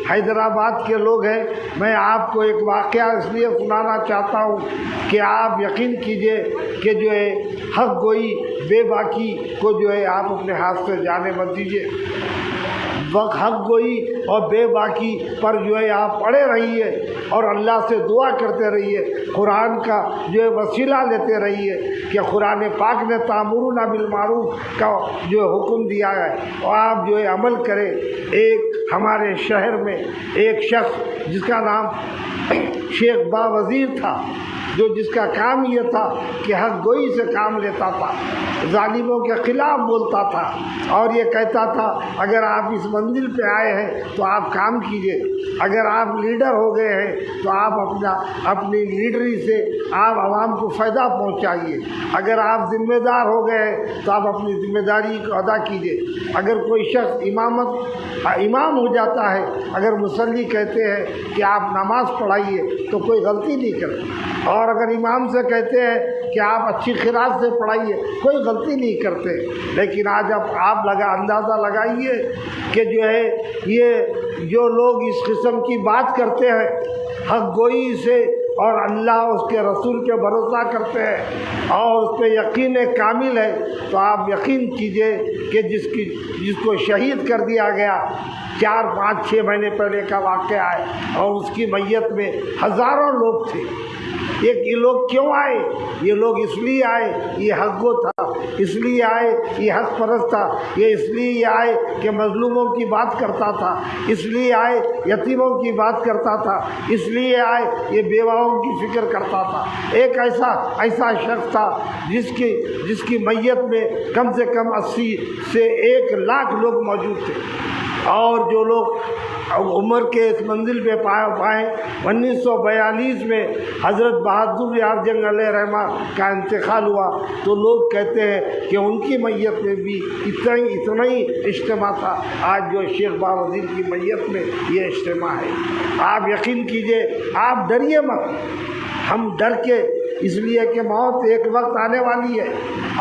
حیدرآباد کے لوگ ہیں، میں آپ کو ایک واقعہ اس لیے سنانا چاہتا ہوں کہ آپ یقین کیجئے کہ جو ہے حق گوئی بے باکی کو جو ہے آپ اپنے ہاتھ سے جانے مت دیجیے۔ وقت حق گوئی اور بے باکی پر جو ہے آپ پڑے رہیے اور اللہ سے دعا کرتے رہیے، قرآن کا جو ہے وسیلہ لیتے رہیے کہ قرآن پاک نے تأمرون بالمعروف کا جو حکم دیا ہے اور آپ جو ہے عمل کریں۔ ایک ہمارے شہر میں ایک شخص جس کا نام شیخ با وزیر تھا، جس کا کام یہ تھا کہ حق گوئی سے کام لیتا تھا، ظالموں کے خلاف بولتا تھا اور یہ کہتا تھا اگر آپ اس منزل پہ آئے ہیں تو آپ کام کیجئے، اگر آپ لیڈر ہو گئے ہیں تو آپ اپنی لیڈری سے آپ عوام کو فائدہ پہنچائیے، اگر آپ ذمہ دار ہو گئے ہیں تو آپ اپنی ذمہ داری کو ادا کیجئے۔ اگر کوئی شخص امام ہو جاتا ہے، اگر مصلی کہتے ہیں کہ آپ نماز پڑھائیے تو کوئی غلطی نہیں کرتے، اور اگر امام سے کہتے ہیں کہ آپ اچھی قراءت سے پڑھائیے کوئی غلطی نہیں کرتے۔ لیکن آج آپ اندازہ لگائیے کہ جو ہے یہ جو لوگ اس قسم کی بات کرتے ہیں حق گوئی سے اور اللہ اس کے رسول کے بھروسہ کرتے ہیں اور اس پہ یقین کامل ہے، تو آپ یقین کیجئے کہ جس کو شہید کر دیا گیا 4 5 6 مہینے پہلے کا واقعہ ہے اور اس کی میت میں ہزاروں لوگ تھے۔ یہ لوگ کیوں آئے؟ یہ لوگ اس لیے آئے یہ حق گو تھا، اس لیے آئے یہ حق پرست تھا، یہ اس لیے آئے کہ مظلوموں کی بات کرتا تھا، اس لیے آئے یتیموں کی بات کرتا تھا، اس لیے آئے یہ بیواؤں کی فکر کرتا تھا۔ ایک ایسا شخص تھا جس کی میت میں کم سے کم 80 سے 1 لاکھ لوگ موجود تھے، اور جو لوگ عمر کے اس منزل پہ پائے 1942 میں حضرت بہادر یار جنگ علیہ رحمہ کا انتقال ہوا، تو لوگ کہتے ہیں کہ ان کی میت میں بھی اتنا ہی اجتماع تھا۔ آج جو شیخ با وزیر کی میت میں یہ اجتماع ہے۔ آپ یقین کیجئے، آپ ڈریے مت، ہم ڈر کے اس لیے کہ موت ایک وقت آنے والی ہے،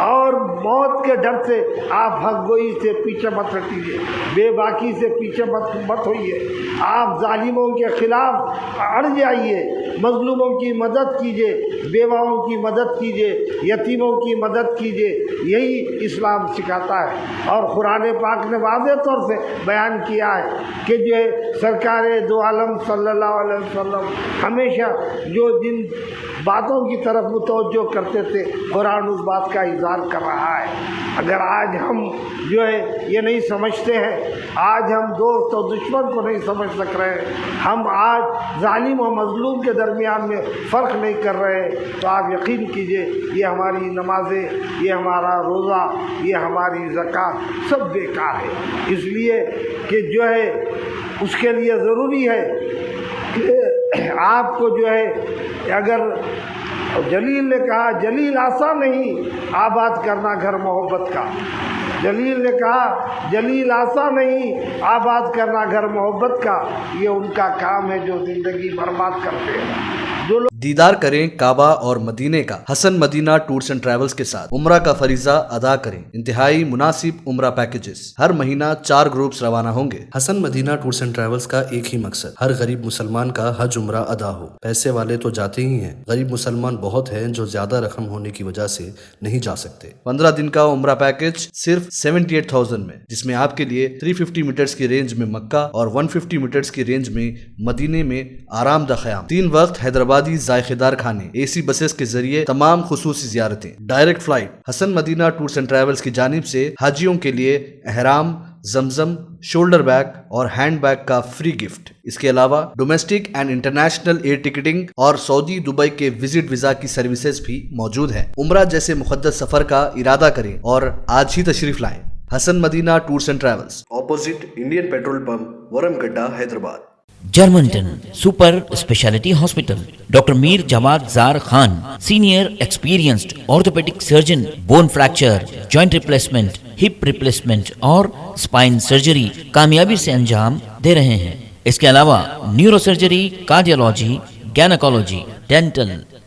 اور موت کے ڈر سے آپ حق گوئی سے پیچھے مت ہٹیے، بے باکی سے پیچھے مت ہوئیے، آپ ظالموں کے خلاف اڑ جائیے، مظلوموں کی مدد کیجیے، بیواؤں کی مدد کیجیے، یتیموں کی مدد کیجیے، یہی اسلام سکھاتا ہے۔ اور قرآن پاک نے واضح طور سے بیان کیا ہے کہ جو سرکار دو عالم صلی اللہ علیہ وسلم ہمیشہ جو جن باتوں کی طرف متوجہ کرتے تھے، قرآن اس بات کا اظہار کر رہا ہے۔ اگر آج ہم جو ہے یہ نہیں سمجھتے ہیں، آج ہم دوست اور دشمن کو نہیں سمجھ سک رہے ہیں، ہم آج ظالم و مظلوم کے درمیان میں فرق نہیں کر رہے ہیں، تو آپ یقین کیجئے یہ ہماری نمازیں، یہ ہمارا روزہ، یہ ہماری زکوٰۃ سب بیکار ہے۔ اس لیے کہ جو ہے اس کے لیے ضروری ہے کہ آپ کو جو ہے اگر جلیل نے کہا جلیل آسان نہیں آباد کرنا گھر محبت کا، جلیل نے کہا جلیل آسان نہیں آباد کرنا گھر محبت کا، یہ ان کا کام ہے جو زندگی برباد کرتے ہیں۔ جو لوگ دیدار کریں کعبہ اور مدینے کا حسن مدینہ ٹورز اینڈ ٹریولز کے ساتھ عمرہ کا فریضہ ادا کریں۔ انتہائی مناسب عمرہ پیکیجز، ہر مہینہ 4 گروپس روانہ ہوں گے۔ حسن مدینہ ٹورز اینڈ ٹریولز کا ایک ہی مقصد، ہر غریب مسلمان کا حج عمرہ ادا ہو۔ پیسے والے تو جاتے ہی ہیں، غریب مسلمان بہت ہیں جو زیادہ رقم ہونے کی وجہ سے نہیں جا سکتے۔ 15 دن کا عمرہ پیکیج صرف 78,000 میں، جس میں آپ کے لیے 350 میٹرز کی رینج میں مکہ اور 150 میٹرز کی رینج میں مدینے میں آرام دہ قیام، 3 وقت حیدرآبادی ذائقے دار کھانے، اے سی بسز کے ذریعے تمام خصوصی زیارتیں، direct flight. Hasan Madina tours and travels کی جانب سے حاجیوں کے لیے احرام، زمزم، شولڈر بیگ اور ہینڈ بیگ کا فری گفٹ۔ اس کے علاوہ domestic and international air ticketing اور سعودی دبئی کے وزٹ ویزا کی سروسز بھی موجود ہیں۔ عمرہ جیسے مقدس سفر کا ارادہ کریں اور آج ہی تشریف لائیں۔ Hasan Madina tours and travels, opposite Indian petrol pump, ورم گڈھا، حیدرآباد۔ جرمنٹن super speciality hospital, doctor Mir Jawad Zar Khan, senior experienced orthopaedic surgeon, bone fracture, joint replacement, hip replacement اور اسپائن سرجری کامیابی سے انجام دے رہے ہیں۔ اس کے علاوہ neuro surgery, cardiology, gynaecology, dental,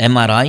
MRI,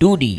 2D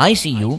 ICU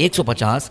150,